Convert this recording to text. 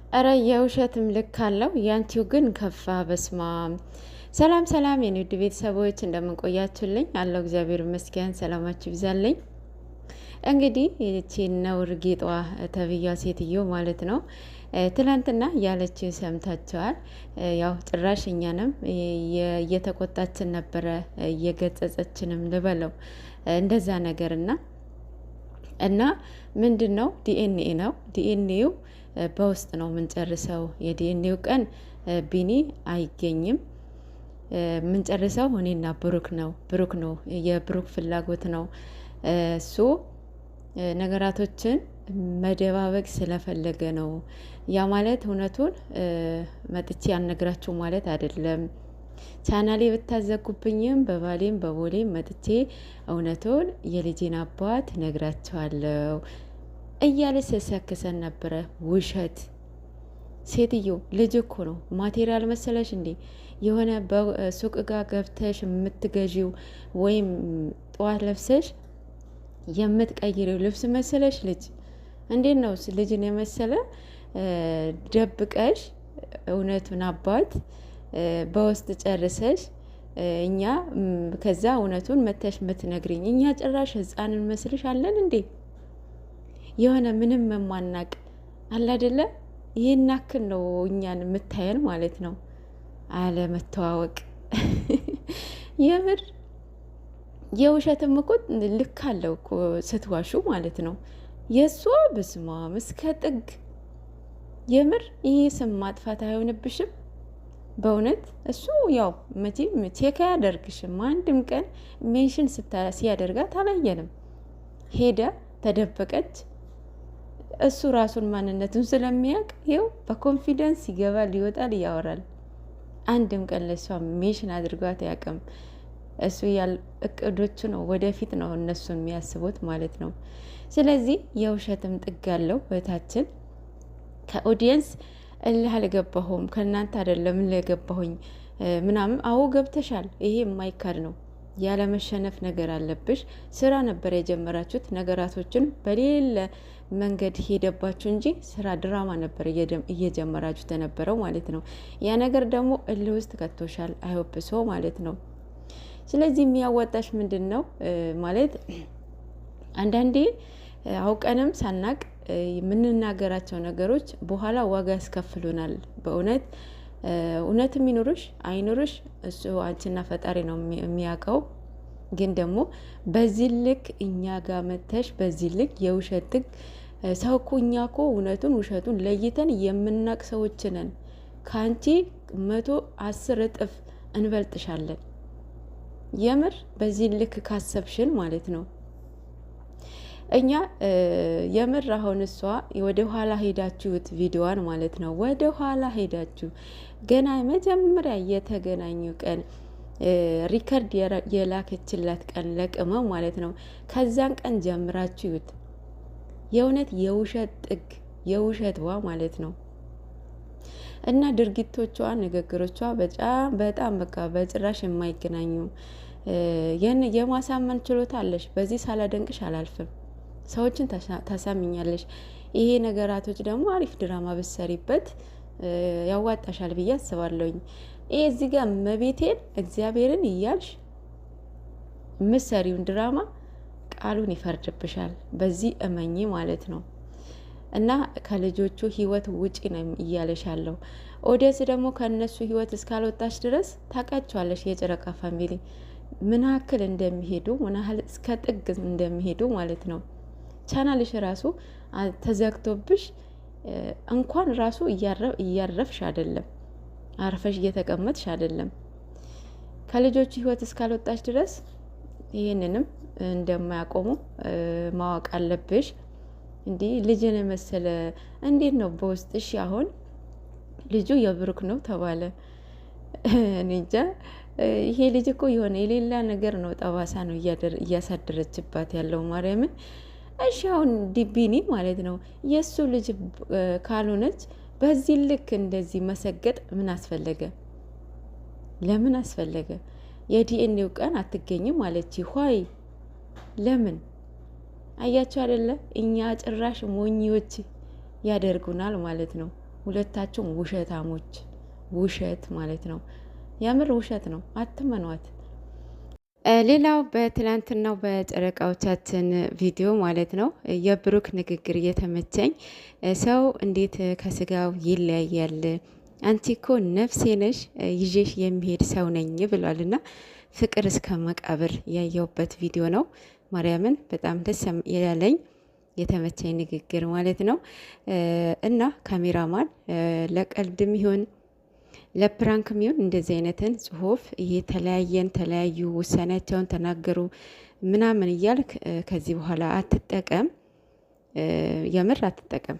እረ የውሸትም ልክ አለው። ያንቺው ግን ከፋ። በስማም። ሰላም ሰላም፣ የኔ ውድ ቤተሰቦች እንደምንቆያችሁልኝ አለው። እግዚአብሔር ይመስገን። ሰላማችሁ ይብዛልኝ። እንግዲህ ይቺ ነውር ጌጧ ተብያ ሴትዮ ማለት ነው ትላንትና ያለችው ሰምታችኋል። ያው ጭራሽ እኛንም እየተቆጣችን ነበረ፣ እየገጸጸችንም ልበለው እንደዛ ነገርና እና ምንድን ነው ዲኤንኤ ነው ዲኤንኤው በውስጥ ነው የምንጨርሰው። የዲኤንኤው ቀን ቢኒ አይገኝም። የምንጨርሰው እኔና ብሩክ ነው። ብሩክ ነው የብሩክ ፍላጎት ነው። እሱ ነገራቶችን መደባበቅ ስለፈለገ ነው። ያ ማለት እውነቱን መጥቼ ያልነግራችሁ ማለት አይደለም። ቻናሌ ብታዘጉብኝም በባሌም በቦሌም መጥቼ እውነቱን የልጄን አባት ነግራቸዋለሁ እያለ ሲያሳክሰን ነበረ። ውሸት። ሴትዮ ልጅ እኮ ነው። ማቴሪያል መሰለሽ እንዴ? የሆነ በሱቅ ጋር ገብተሽ የምትገዢው ወይም ጠዋት ለብሰሽ የምትቀይሪው ልብስ መሰለሽ? ልጅ እንዴት ነው ልጅን የመሰለ ደብቀሽ እውነቱን አባት በውስጥ ጨርሰሽ እኛ ከዛ እውነቱን መተሽ ምትነግሪኝ? እኛ ጭራሽ ህፃንን መስልሽ አለን እንዴ? የሆነ ምንም መማናቅ አለ አይደለ? ይህን ያክል ነው እኛን የምታየን ማለት ነው። አለመተዋወቅ የምር የውሸትም እኮ ልክ አለው እኮ ስትዋሹ ማለት ነው። የእሷ በስማም እስከ ጥግ። የምር ይሄ ስም ማጥፋት አይሆንብሽም? በእውነት እሱ ያው መቼም ቼክ አያደርግሽም። አንድም ቀን ሜንሽን ሲያደርጋት አላየንም። ሄደ ተደበቀች። እሱ ራሱን ማንነቱን ስለሚያውቅ ይኸው በኮንፊደንስ ይገባል፣ ይወጣል፣ ያወራል። አንድም ቀን ለሷ ሜንሽን አድርጓት አያውቅም። እሱ እቅዶቹ ነው፣ ወደፊት ነው እነሱ የሚያስቡት ማለት ነው። ስለዚህ የውሸትም ጥግ አለው። እህታችን ከኦዲየንስ እልህ አልገባሁም ከእናንተ አይደለም ለገባሁኝ ምናምን። አዎ ገብተሻል። ይሄ የማይካድ ነው። ያለመሸነፍ ነገር አለብሽ። ስራ ነበር የጀመራችሁት። ነገራቶችን በሌለ መንገድ ሄደባችሁ እንጂ ስራ ድራማ ነበር እየጀመራችሁት የነበረው ማለት ነው። ያ ነገር ደግሞ እልህ ውስጥ ከቶሻል። አይወብሶ ማለት ነው። ስለዚህ የሚያዋጣሽ ምንድን ነው ማለት አንዳንዴ አውቀንም ሳናቅ የምንናገራቸው ነገሮች በኋላ ዋጋ ያስከፍሉናል። በእውነት እውነትም ይኑርሽ አይኑርሽ እሱ አንቺና ፈጣሪ ነው የሚያውቀው። ግን ደግሞ በዚህ ልክ እኛ ጋር መተሽ በዚህ ልክ የውሸት ጥግ ሰው እኮ እኛ እኮ እውነቱን ውሸቱን ለይተን የምናቅ ሰዎች ነን። ከአንቺ 110 እጥፍ እንበልጥሻለን። የምር በዚህ ልክ ካሰብሽን ማለት ነው። እኛ የምር አሁን እሷ ወደ ኋላ ሄዳችሁት ቪዲዮዋን ማለት ነው። ወደ ኋላ ሄዳችሁ ገና መጀመሪያ የተገናኙ ቀን ሪከርድ የላከችላት ቀን ለቅመው ማለት ነው። ከዛን ቀን ጀምራችሁት የእውነት የውሸት ጥግ የውሸትዋ ማለት ነው። እና ድርጊቶቿ ንግግሮቿ በጣም በቃ በጭራሽ የማይገናኙ የማሳመን ችሎታ አለሽ። በዚህ ሳላደንቅሽ አላልፍም። ሰዎችን ታሳምኛለሽ። ይሄ ነገራቶች ደግሞ አሪፍ ድራማ ብሰሪበት ያዋጣሻል ብዬ አስባለሁኝ። ይሄ እዚህ ጋር መቤቴን እግዚአብሔርን እያልሽ ምሰሪውን ድራማ ቃሉን ይፈርድብሻል። በዚህ እመኚ ማለት ነው። እና ከልጆቹ ህይወት ውጪ ነው እያለሻለሁ። ኦዲየንስ ደግሞ ከነሱ ህይወት እስካልወጣሽ ድረስ ታውቃቸዋለሽ። የጨረቃ ፋሚሊ ምን ያክል እንደሚሄዱ ምን ያህል እስከ ጥግ እንደሚሄዱ ማለት ነው። ቻናልሽ ራሱ ተዘግቶብሽ እንኳን ራሱ እያረፍሽ አይደለም፣ አርፈሽ እየተቀመጥሽ አይደለም። ከልጆቹ ህይወት እስካልወጣሽ ድረስ ይህንንም እንደማያቆሙ ማወቅ አለብሽ። እንዲህ ልጅን መሰለ እንዴት ነው በውስጥሽ? አሁን ልጁ የብሩክ ነው ተባለ። እንጃ ይሄ ልጅ እኮ የሆነ የሌላ ነገር ነው፣ ጠባሳ ነው እያሳደረችባት ያለው ማርያምን። እሺ አሁን ዲቢኒ ማለት ነው የእሱ ልጅ ካልሆነች በዚህ ልክ እንደዚህ መሰገጥ ምን አስፈለገ? ለምን አስፈለገ? የዲኤንኤው ቀን አትገኝም አለች። ሆይ ለምን አያቸው አይደለ? እኛ ጭራሽ ሞኞች ያደርጉናል ማለት ነው። ሁለታቸውም ውሸታሞች፣ ውሸት ማለት ነው። የምር ውሸት ነው፣ አትመኗት። ሌላው በትላንትናው በጨረቃዎቻችን ቪዲዮ ማለት ነው የብሩክ ንግግር እየተመቸኝ፣ ሰው እንዴት ከስጋው ይለያያል? አንቺ እኮ ነፍሴ ነሽ፣ ይዤሽ የሚሄድ ሰው ነኝ ብሏል። እና ፍቅር እስከ መቃብር ያየውበት ቪዲዮ ነው። ማርያምን በጣም ደስ ያለኝ የተመቸኝ ንግግር ማለት ነው። እና ካሜራማን ለቀልድም ይሁን ለፕራንክም ይሁን እንደዚህ አይነትን ጽሁፍ ይሄ ተለያዩ ውሳኔያቸውን ተናገሩ ምናምን እያልክ ከዚህ በኋላ አትጠቀም፣ የምር አትጠቀም።